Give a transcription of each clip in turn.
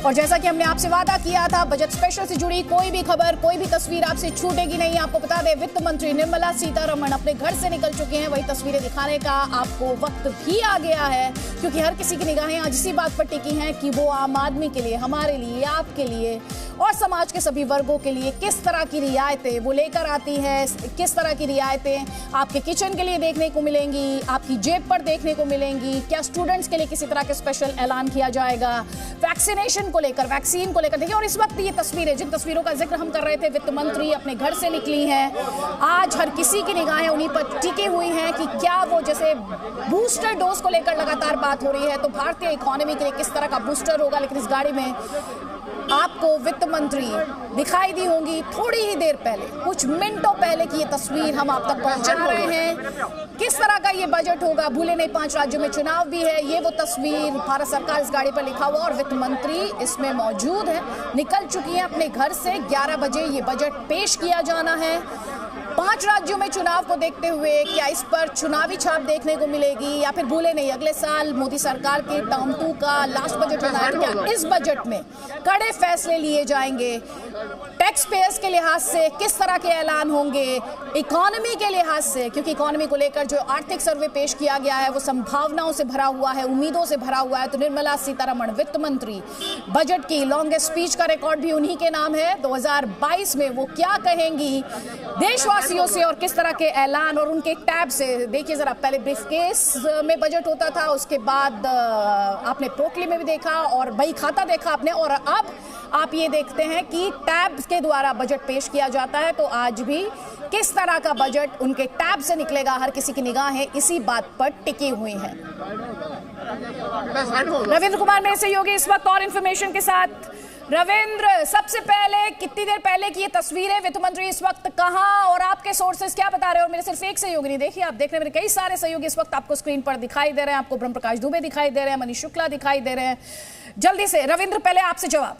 और जैसा कि हमने आपसे वादा किया था, बजट स्पेशल से जुड़ी कोई भी खबर, कोई भी तस्वीर आपसे छूटेगी नहीं। आपको बता दें, वित्त मंत्री निर्मला सीतारमण अपने घर से निकल चुके हैं। वही तस्वीरें दिखाने का आपको वक्त भी आ गया है, क्योंकि हर किसी की निगाहें आज इसी बात पर टिकी हैं कि वो आम आदमी के लिए, हमारे लिए, आपके लिए और समाज के सभी वर्गों के लिए किस तरह की रियायतें वो लेकर आती है। किस तरह की रियायतें आपके किचन के लिए देखने को मिलेंगी, आपकी जेब पर देखने को मिलेंगी। क्या स्टूडेंट्स के लिए किसी तरह का स्पेशल ऐलान किया जाएगा, वैक्सीनेशन को लेकर, वैक्सीन को लेकर। देखिए, और इस वक्त ये तस्वीरें, जिन तस्वीरों का जिक्र हम कर रहे थे, वित्त मंत्री अपने घर से निकली हैं। आज हर किसी की निगाहें उन्हीं पर टिकी हुई हैं कि क्या वो, जैसे बूस्टर डोज को लेकर लगातार बात हो रही है, तो भारतीय इकोनॉमी के लिए किस तरह का बूस्टर होगा। लेकिन इस गाड़ी में आपको वित्त मंत्री दिखाई दी होंगी थोड़ी ही देर पहले, कुछ मिनटों पहले की ये तस्वीर हम आप तक पहुंचा रहे हैं। किस तरह का ये बजट होगा, भूले नहीं 5 राज्यों में चुनाव भी है, ये वो तस्वीर भारत सरकार इस गाड़ी पर लिखा हुआ और वित्त मंत्री इसमें मौजूद है, निकल चुकी है अपने घर से। 11 बजे ये बजट पेश किया जाना है। 5 राज्यों में चुनाव को देखते हुए क्या इस पर चुनावी छाप देखने को मिलेगी, या फिर भूले नहीं अगले साल मोदी सरकार के टर्म 2 का लास्ट बजट होना है, तो क्या इस बजट में कड़े फैसले लिए जाएंगे, टैक्स पेयर्स के लिहाज से किस तरह के ऐलान होंगे, इकोनॉमी के लिहाज से, क्योंकि इकोनॉमी को लेकर जो आर्थिक सर्वे पेश किया गया है वो संभावनाओं से भरा हुआ है, उम्मीदों से भरा हुआ है। तो निर्मला सीतारमण वित्त मंत्री, बजट की लॉन्गेस्ट स्पीच का रिकॉर्ड भी उन्हीं के नाम है। 2022 में वो क्या कहेंगी देशवासियों से और किस तरह के ऐलान और उनके टैब से। देखिए जरा, पहले ब्रीफकेस में बजट होता था, उसके बाद आपने पोटली में भी देखा और बही खाता देखा आपने, और अब आप ये देखते हैं कि टैब के द्वारा बजट पेश किया जाता है। तो आज भी किस तरह का बजट उनके टैब से निकलेगा, हर किसी की निगाहें इसी बात पर टिकी हुई हैं। रविंद्र कुमार मेरे सहयोगी इस वक्त और इंफॉर्मेशन के साथ। रविंद्र, सबसे पहले कितनी देर पहले की ये तस्वीरें, वित्त मंत्री इस वक्त कहां और आपके सोर्सेस क्या बता रहे हैं। और मेरे सिर्फ एक सहयोगी नहीं, देखिए आप देख रहे हैं मेरे कई सारे सहयोगी इस वक्त आपको स्क्रीन पर दिखाई दे रहे हैं। आपको ब्रह्म प्रकाश दुबे दिखाई दे रहे हैं, मनीष शुक्ला दिखाई दे रहे हैं। जल्दी से रविंद्र, पहले आपसे जवाब।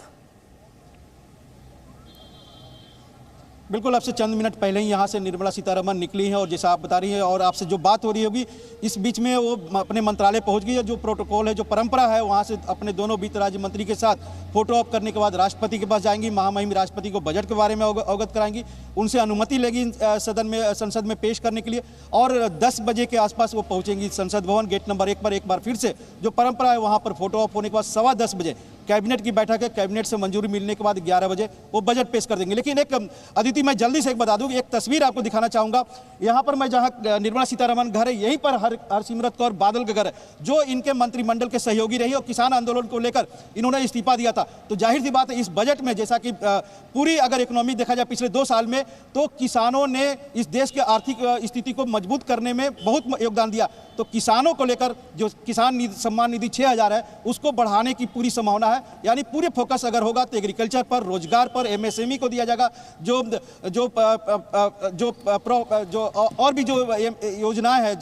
बिल्कुल, आपसे चंद मिनट पहले ही यहाँ से निर्मला सीतारमण निकली हैं और जैसा आप बता रही हैं और आपसे जो बात हो रही होगी, इस बीच में वो अपने मंत्रालय पहुँच गई है। जो प्रोटोकॉल है, जो परंपरा है, वहाँ से अपने दोनों वित्त राज्य मंत्री के साथ फोटो ऑप करने के बाद राष्ट्रपति के पास जाएंगी। महामहिम राष्ट्रपति को बजट के बारे में अवगत कराएंगी, उनसे अनुमति लेगी संसद में पेश करने के लिए, और 10 बजे के आसपास वो पहुँचेंगी संसद भवन गेट नंबर 1 पर। एक बार फिर से जो परंपरा है, वहाँ पर फोटो ऑप होने के बाद 10:15 बजे कैबिनेट की बैठक है, कैबिनेट से मंजूरी मिलने के बाद 11 बजे वो बजट पेश कर देंगे। लेकिन एक अदिति, मैं जल्दी से एक बता दूं, एक तस्वीर आपको दिखाना चाहूंगा। यहाँ पर मैं जहाँ निर्मला सीतारमण घर है, यहीं पर हरसिमरत कौर बादल का घर है, जो इनके मंत्रिमंडल के सहयोगी रही और किसान आंदोलन को लेकर इन्होंने इस्तीफा दिया था। तो जाहिर सी बात है, इस बजट में जैसा कि पूरी अगर इकोनॉमी देखा जाए पिछले 2 साल में, तो किसानों ने इस देश के आर्थिक स्थिति को मजबूत करने में बहुत योगदान दिया। तो किसानों को लेकर जो किसान सम्मान निधि 6000 है, उसको बढ़ाने की पूरी संभावना है। यानी पूरे फोकस अगर होगा तो एग्रीकल्चर पर, रोजगार पर, एमएसएमई को दिया जाएगा। जो और भी जो योजनाएं हैं,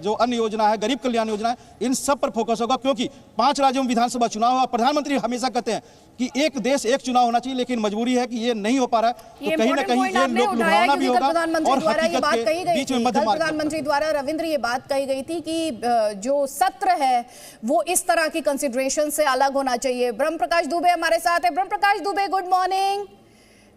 जो अन्य योजना है, गरीब कल्याण योजना है, इन सब पर फोकस होगा। क्योंकि 5 राज्यों में विधानसभा चुनाव है। प्रधानमंत्री हमेशा कहते हैं कि एक देश एक चुनाव होना चाहिए, लेकिन मजबूरी है कि ये नहीं हो पा रहा है। तो कहीं ना कहीं ये लोक लुभावना भी होगा और हकीकत के बीच में मध्य मार्ग। प्रधानमंत्री द्वारा रविंद्र ये बात कही गई थी कि जो सत्र है वो इस तरह की कंसिडरेशन से अलग होना चाहिए। ब्रह्म प्रकाश दुबे हमारे साथ है। Brahm Prakash Dubey, good morning.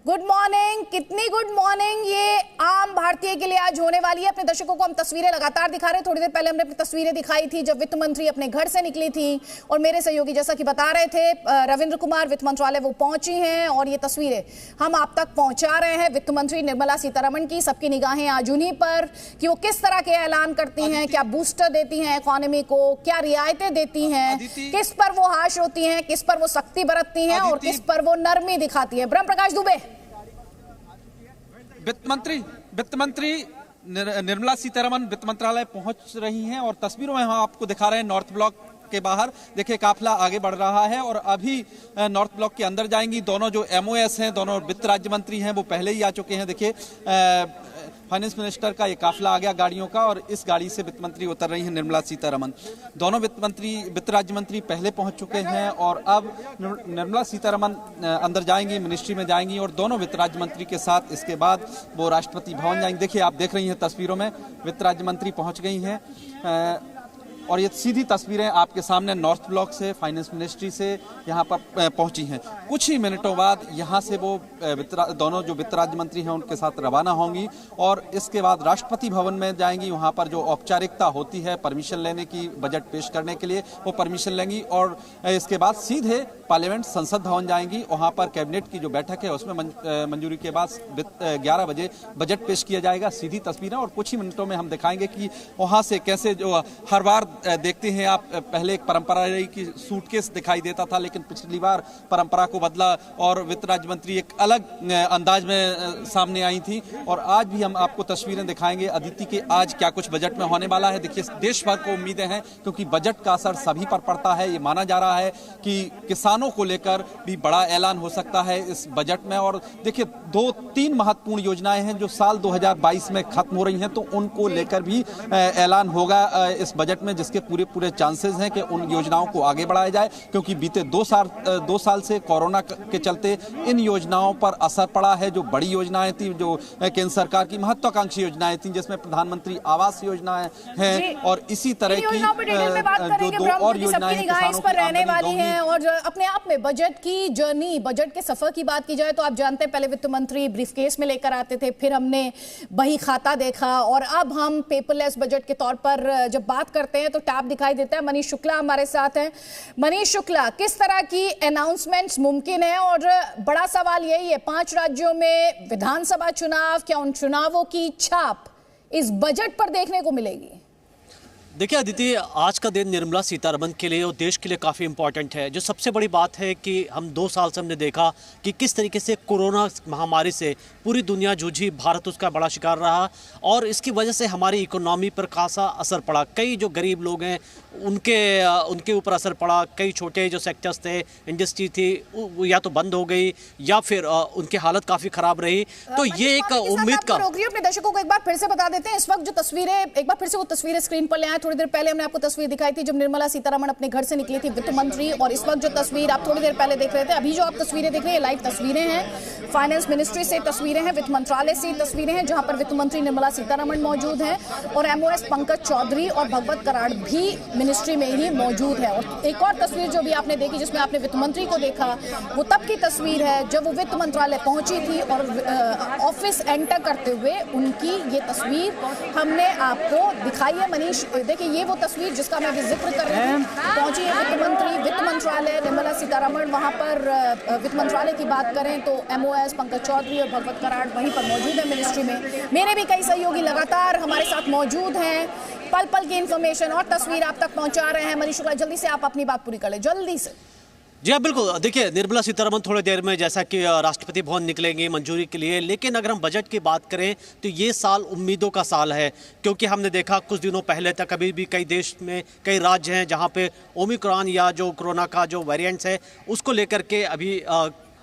Good morning, कितनी गुड मॉर्निंग। ये आम भारतीय के लिए आज होने वाली है। अपने दर्शकों को हम तस्वीरें लगातार दिखा रहे हैं। थोड़ी देर पहले हमने अपनी तस्वीरें दिखाई थी जब वित्त मंत्री अपने घर से निकली थी, और मेरे सहयोगी जैसा कि बता रहे थे, रविंद्र कुमार, वित्त मंत्रालय वो पहुंची हैं और ये तस्वीरें हम आप तक पहुंचा रहे हैं। वित्त मंत्री निर्मला सीतारमण की सबकी निगाहें आज उन्हीं पर कि वो किस तरह के ऐलान करती हैं, क्या बूस्टर देती हैं इकोनॉमी को, क्या रियायतें देती हैं, किस पर वो हाश होती हैं, किस पर वो सख्ती बरतती हैं और किस पर वो नरमी दिखाती है। ब्रह्म प्रकाश दुबे। वित्त मंत्री निर्मला सीतारमण वित्त मंत्रालय पहुंच रही हैं और तस्वीरों में हम आपको दिखा रहे हैं नॉर्थ ब्लॉक के बाहर। देखिए, काफिला आगे बढ़ रहा है और अभी नॉर्थ ब्लॉक के अंदर जाएंगी। दोनों जो एमओएस हैं, दोनों वित्त राज्य मंत्री हैं, वो पहले ही आ चुके हैं। देखिए, फाइनेंस मिनिस्टर का ये काफिला आ गया गाड़ियों का, और इस गाड़ी से वित्त मंत्री उतर रही हैं निर्मला सीतारमण। दोनों वित्त राज्य मंत्री पहले पहुंच चुके हैं और अब निर्मला सीतारमण अंदर जाएंगी, मिनिस्ट्री में जाएंगी और दोनों वित्त राज्य मंत्री के साथ इसके बाद वो राष्ट्रपति भवन जाएंगे। देखिए, आप देख रही हैं तस्वीरों में वित्त राज्य मंत्री पहुंच गई हैं। और ये सीधी तस्वीरें आपके सामने नॉर्थ ब्लॉक से, फाइनेंस मिनिस्ट्री से यहाँ पर पहुंची हैं। कुछ ही मिनटों बाद यहाँ से वो दोनों जो वित्त राज्य मंत्री हैं उनके साथ रवाना होंगी और इसके बाद राष्ट्रपति भवन में जाएंगी। वहाँ पर जो औपचारिकता होती है परमिशन लेने की, बजट पेश करने के लिए, वो परमिशन लेंगी और इसके बाद सीधे पार्लियामेंट संसद भवन जाएंगी। वहाँ पर कैबिनेट की जो बैठक है उसमें मंजूरी के बाद 11 बजे बजट पेश किया जाएगा। सीधी तस्वीरें और कुछ ही मिनटों में हम दिखाएंगे कि वहाँ से कैसे जो हर बार देखते हैं आप, पहले एक परंपरा रही कि सूटकेस दिखाई देता था, लेकिन पिछली बार परंपरा को बदला और वित्त राज्य मंत्री एक अलग अंदाज में सामने आई थी। और आज भी हम आपको तस्वीरें दिखाएंगे अदिति के आज क्या कुछ बजट में होने वाला है। देखिए देश भर को उम्मीदें हैं क्योंकि बजट का असर सभी पर पड़ता है। ये माना जा रहा है कि किसानों को लेकर भी बड़ा ऐलान हो सकता है इस बजट में। और देखिए 2-3 महत्वपूर्ण योजनाएं हैं जो साल 2022 में खत्म हो रही हैं, तो उनको लेकर भी ऐलान होगा इस बजट में, जिसके पूरे चांसेस हैं कि उन योजनाओं को आगे बढ़ाया जाए क्योंकि बीते 2 साल से कोरोना के चलते इन योजनाओं पर असर पड़ा है। जो बड़ी योजनाएं थी, जो केंद्र सरकार की महत्वाकांक्षी योजनाएं थी, जिसमें प्रधानमंत्री आवास योजनाएं हैं और इसी तरह की जो 2 और योजनाएं किसानों की रहने वाली हैं। और अपने आप में बजट की जर्नी, बजट के सफर की बात की जाए तो आप जानते हैं पहले वित्त मंत्री ब्रीफकेस में लेकर आते थे, फिर हमने बही खाता देखा और अब हम पेपरलेस बजट के तौर पर जब बात करते हैं तो टैब दिखाई देता है। मनीष शुक्ला हमारे साथ हैं। मनीष शुक्ला, किस तरह की अनाउंसमेंट्स मुमकिन है? और बड़ा सवाल यही है, 5 राज्यों में विधानसभा चुनाव, क्या उन चुनावों की छाप इस बजट पर देखने को मिलेगी? देखिए अदिति, आज का दिन निर्मला सीतारमण के लिए और देश के लिए काफ़ी इम्पॉर्टेंट है। जो सबसे बड़ी बात है कि हम 2 साल से हमने देखा कि किस तरीके से कोरोना महामारी से पूरी दुनिया जूझी, भारत उसका बड़ा शिकार रहा और इसकी वजह से हमारी इकोनॉमी पर खासा असर पड़ा। कई जो गरीब लोग हैं उनके ऊपर असर पड़ा। कई छोटे जो सेक्टर्स थे, इंडस्ट्री थी, वो या तो बंद हो गई या फिर उनकी हालत काफ़ी ख़राब रही। तो ये एक उम्मीद का अपने दर्शकों को एक बार फिर से बता देते हैं, इस वक्त जो तस्वीरें, एक बार फिर से वो तस्वीरें स्क्रीन पर ले आए। थोड़ी देर पहले हमने आपको तस्वीर दिखाई थी जब निर्मला सीतारमण अपने घर से निकली थी वित्त मंत्री, और इस वक्त जो तस्वीर आप थोड़ी देर पहले देख रहे थे, अभी जो आप तस्वीरें देख रहे हैं लाइव तस्वीरें हैं। फाइनेंस मिनिस्ट्री से तस्वीरें हैं, वित्त मंत्रालय से तस्वीरें हैं जहां पर वित्त मंत्री निर्मला सीतारमण मौजूद हैं और एमओएस पंकज चौधरी और भगवत कराड़ भी मिनिस्ट्री में ही मौजूद है। और एक और तस्वीर जो भी आपने देखी जिसमें आपने वित्त मंत्री को देखा, वो तब की तस्वीर है जब वो वित्त मंत्रालय पहुंची थी और ऑफिस एंटर करते हुए उनकी ये तस्वीर हमने आपको दिखाई है। मनीष, देखिए ये वो तस्वीर जिसका मैं जिक्र कर रही हूँ। पहुंची है वित्त मंत्री, वित्त मंत्रालय, निर्मला सीतारमण। वहां पर वित्त मंत्रालय की बात करें तो एमओएस पंकज चौधरी और भगवत कराड़ वहीं पर मौजूद है मिनिस्ट्री में। मेरे भी कई सहयोगी लगातार हमारे साथ मौजूद हैं, पल पल की इंफॉर्मेशन और तस्वीर आप तक पहुंचा रहे हैं। मनीष शुक्ला, जल्दी से आप अपनी बात पूरी कर ले, जल्दी से। जी हाँ, बिल्कुल। देखिए निर्मला सीतारमण थोड़ी देर में जैसा कि राष्ट्रपति भवन निकलेंगे मंजूरी के लिए, लेकिन अगर हम बजट की बात करें तो ये साल उम्मीदों का साल है क्योंकि हमने देखा कुछ दिनों पहले तक अभी भी कई देश में कई राज्य हैं जहाँ पे ओमिक्रॉन या जो कोरोना का जो वेरिएंट्स है उसको लेकर के अभी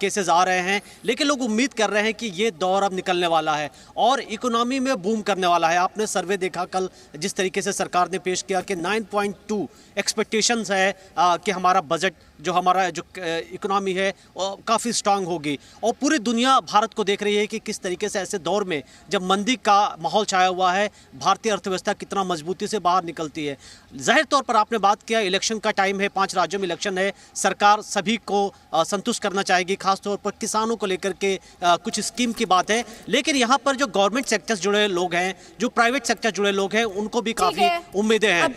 केसेस आ रहे हैं, लेकिन लोग उम्मीद कर रहे हैं कि ये दौर अब निकलने वाला है और इकोनॉमी में बूम करने वाला है। आपने सर्वे देखा कल जिस तरीके से सरकार ने पेश किया कि 9.2 एक्सपेक्टेशंस है कि हमारा बजट जो हमारा जो इकोनॉमी है काफ़ी स्ट्रांग होगी और पूरी दुनिया भारत को देख रही है कि किस तरीके से ऐसे दौर में जब मंदी का माहौल छाया हुआ है भारतीय अर्थव्यवस्था कितना मजबूती से बाहर निकलती है। जाहिर तौर पर आपने बात किया, इलेक्शन का टाइम है, 5 राज्यों में इलेक्शन है, सरकार सभी को संतुष्ट करना चाहेगी, खासतौर पर किसानों को लेकर के कुछ स्कीम की बात है। लेकिन यहाँ पर जो गवर्नमेंट सेक्टर जुड़े लोग हैं, जो प्राइवेट सेक्टर जुड़े लोग हैं, उनको भी काफ़ी उम्मीदें हैं।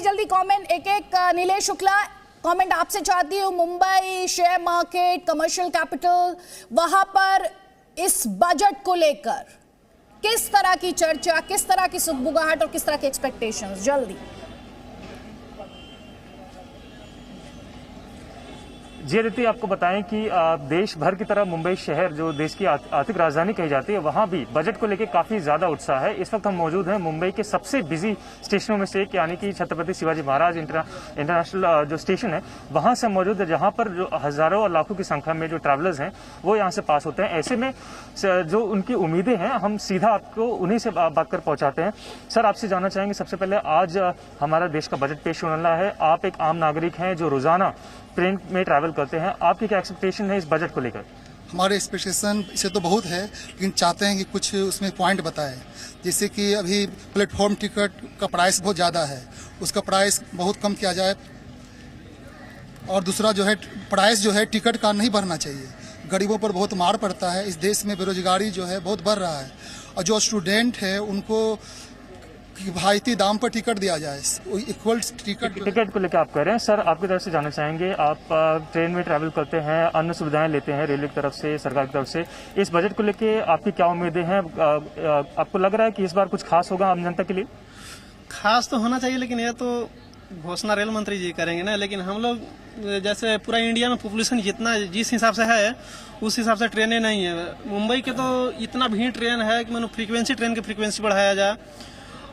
जल्दी कमेंट, एक नीलेश शुक्ला कमेंट आपसे चाहती हूँ। Mumbai share market, commercial capital, वहां पर इस बजट को लेकर किस तरह की चर्चा, किस तरह की सुगबुगाहट और किस तरह की एक्सपेक्टेशंस? जल्दी। जी अदिति, आपको बताएं कि देश भर की तरह मुंबई शहर जो देश की आर्थिक राजधानी कही जाती है, वहां भी बजट को लेकर काफी ज्यादा उत्साह है। इस वक्त हम मौजूद हैं मुंबई के सबसे बिजी स्टेशनों में से एक, यानी कि छत्रपति शिवाजी महाराज इंटरनेशनल जो स्टेशन है वहां से मौजूद है, जहां पर जो हजारों और लाखों की संख्या में जो ट्रैवलर्स हैं वो यहाँ से पास होते हैं। ऐसे में जो उनकी उम्मीदें हैं हम सीधा आपको उन्हीं से बात कर पहुंचाते हैं। सर, आपसे जानना चाहेंगे सबसे पहले, आज हमारा देश का बजट पेश होने वाला है, आप एक आम नागरिक हैं जो रोजाना ट्रेन में ट्रैवल करते हैं, आपकी क्या एक्सपेक्टेशन है इस बजट को लेकर? हमारे एक्सपेक्टेशन इसे तो बहुत है, लेकिन चाहते हैं कि कुछ उसमें पॉइंट बताएं। जैसे कि अभी प्लेटफॉर्म टिकट का प्राइस बहुत ज़्यादा है, उसका प्राइस बहुत कम किया जाए। और दूसरा जो है प्राइस जो है टिकट का नहीं बढ़ना चाहिए, गरीबों पर बहुत मार पड़ता है। इस देश में बेरोजगारी जो है बहुत बढ़ रहा है, और जो स्टूडेंट है उनको किफायती दाम पर टिकट दिया जाए, इक्वल टिकट को लेकर आप कह रहे हैं। सर, आपकी तरफ से जानना चाहेंगे, आप ट्रेन में ट्रैवल करते हैं, अन्य सुविधाएं लेते हैं रेलवे की तरफ से, सरकार की तरफ से, इस बजट को लेकर आपकी क्या उम्मीदें हैं? आपको लग रहा है कि इस बार कुछ खास होगा आम जनता के लिए? खास तो होना चाहिए, लेकिन ये तो घोषणा रेल मंत्री जी करेंगे ना। लेकिन हम लोग जैसे पूरा इंडिया में पॉपुलेशन जितना जिस हिसाब से है उस हिसाब से ट्रेनें नहीं है। मुंबई के तो इतना भीड़ ट्रेन है कि ट्रेन की फ्रीक्वेंसी बढ़ाया जाए,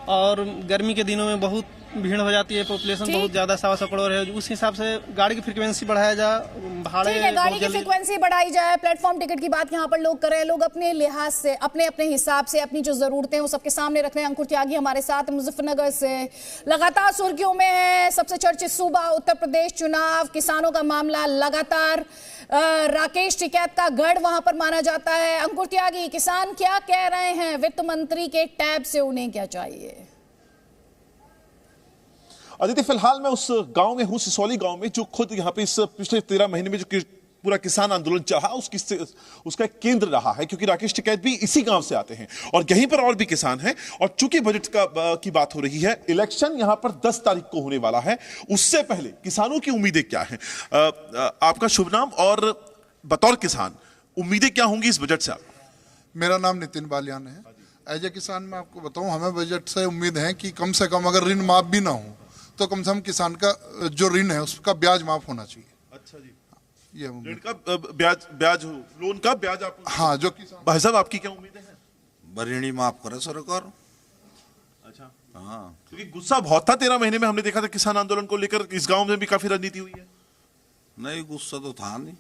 और गर्मी के दिनों में बहुत भीड़ हो जाती है, पॉपुलेशन बहुत ज्यादा 100 करोड़ है, उस हिसाब से गाड़ी की फ्रीक्वेंसी बढ़ाया जाए, भाड़े गाड़ी की फ्रीक्वेंसी बढ़ाई जाए। प्लेटफॉर्म टिकट की बात यहाँ पर लोग कर रहे हैं, लोग अपने लिहाज से अपने अपने हिसाब से अपनी जो जरूरतें हैं वो सबके सामने रख रहे हैं। अंकुर त्यागी हमारे साथ मुजफ्फरनगर से, लगातार सुर्खियों में है सबसे चर्चित सूबा उत्तर प्रदेश चुनाव, किसानों का मामला लगातार राकेश टिकैत का गढ़ वहां पर माना जाता है। अंकुर त्यागी, किसान क्या कह रहे हैं? वित्त मंत्री के टैब से उन्हें क्या चाहिए? अदिति, फिलहाल मैं उस गांव में हूं, सिसौली गांव में, जो खुद यहाँ पे इस पिछले 13 महीने में जो पूरा किसान आंदोलन चला उसका एक केंद्र रहा है, क्योंकि राकेश टिकैत भी इसी गांव से आते हैं और यहीं पर और भी किसान हैं। और चूंकि बजट की बात हो रही है, इलेक्शन यहां पर 10 तारीख को होने वाला है, उससे पहले किसानों की उम्मीदें क्या हैं? आपका शुभ नाम और बतौर किसान उम्मीदें क्या होंगी इस बजट से? मेरा नाम नितिन बालियान है। एज ए किसान मैं आपको बताऊं, हमें बजट से उम्मीद है कि कम से कम अगर ऋण माफ भी ना हो तो कम से कम किसान का जो ऋण है उसका ब्याज माफ होना चाहिए। अच्छा जी, ये ऋण का ब्याज लोन का ब्याज आप, हाँ, जो किसान। भाई साहब, आपकी क्या उम्मीदें हैं? ऋण माफ करे सरकार। अच्छा, हाँ, क्योंकि गुस्सा बहुत था 13 महीने में, हमने देखा था किसान आंदोलन को लेकर इस गांव में भी काफी राजनीति हुई है। नहीं, गुस्सा तो था नहीं,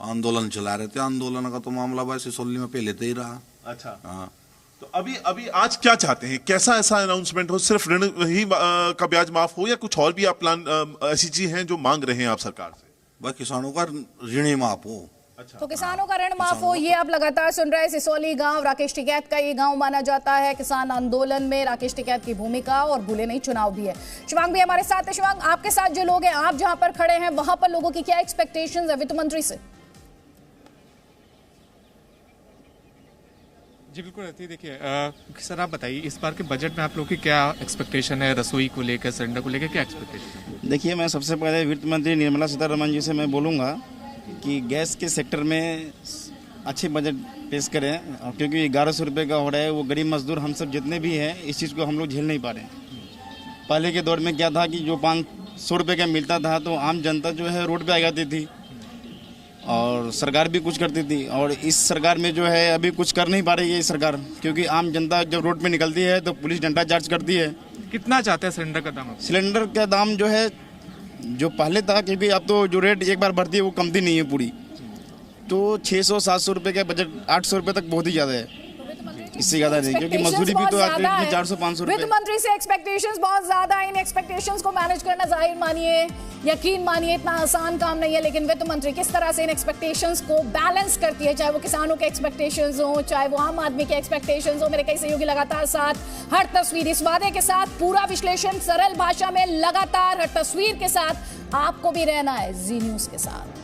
आंदोलन चला रहे थे, आंदोलन का तो मामला वैसे सिसौली में पहले से ही रहा। अच्छा, हाँ, तो अभी आज क्या चाहते हैं? कैसा ऐसा अनाउंसमेंट हो? सिर्फ ऋण ही का ब्याज माफ हो, या कुछ और भी आप प्लान ऐसी चीज हैं जो मांग रहे हैं आप सरकार से? बस किसानों का ऋण ही माफ हो। अच्छा, तो किसानों का ऋण माफ हो, ये आप लगातार सुन रहे हैं। सिसौली गांव, राकेश टिकैत का ये गांव माना जाता है। किसान आंदोलन में राकेश टिकैत की भूमिका, और भूले नहीं चुनाव भी है। शिवांग भी हमारे साथ है। शिवांग, आपके साथ जो लोग हैं, आप जहां पर खड़े हैं वहां पर लोगों की क्या एक्सपेक्टेशंस है वित्त मंत्री से? जी बिल्कुल रहती है। देखिए सर, आप बताइए इस बार के बजट में आप लोगों की क्या एक्सपेक्टेशन है? रसोई को लेकर, सिलेंडर को लेकर क्या एक्सपेक्टेशन? देखिए, मैं सबसे पहले वित्त मंत्री निर्मला सीतारमण जी से मैं बोलूँगा कि गैस के सेक्टर में अच्छे बजट पेश करें, क्योंकि 1100 रुपये का हो रहा है। वो गरीब मजदूर हम सब जितने भी हैं, इस चीज़ को हम लोग झेल नहीं पा रहे हैं। पहले के दौर में क्या था कि जो 500 रुपये का मिलता था तो आम जनता जो है रोड पे आ जाती थी और सरकार भी कुछ करती थी। और इस सरकार में जो है अभी कुछ कर नहीं पा रही है ये सरकार, क्योंकि आम जनता जब रोड पे निकलती है तो पुलिस डंडा चार्ज करती है। कितना चाहते हैं सिलेंडर का दाम? सिलेंडर का दाम जो है, जो पहले था, क्योंकि अब तो जो रेट एक बार बढ़ती है वो कमती नहीं है पूरी, तो 600-700 रुपये का बजट 800 रुपये तक बहुत ही ज़्यादा है, इससे ज्यादा नहीं, क्योंकि मजदूरी भी तो आती है 400-500 रुपये। वित्त मंत्री से एक्सपेक्टेशंस बहुत ज्यादा है। इन एक्सपेक्टेशंस को मैनेज करना, जाहिर मानिए, यकीन मानिए, इतना आसान काम नहीं है। लेकिन वित्त मंत्री किस तरह से इन एक्सपेक्टेशंस को बैलेंस करती है, चाहे वो किसानों के एक्सपेक्टेशंस हो, चाहे वो आम आदमी के एक्सपेक्टेशंस हो। मेरे कई सहयोगी लगातार साथ, हर तस्वीर इस वादे के साथ, पूरा विश्लेषण सरल भाषा में लगातार हर तस्वीर के साथ आपको भी रहना है जी न्यूज के साथ।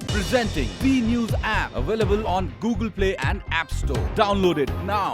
Presenting B News app, available on Google Play and App Store. Download it now.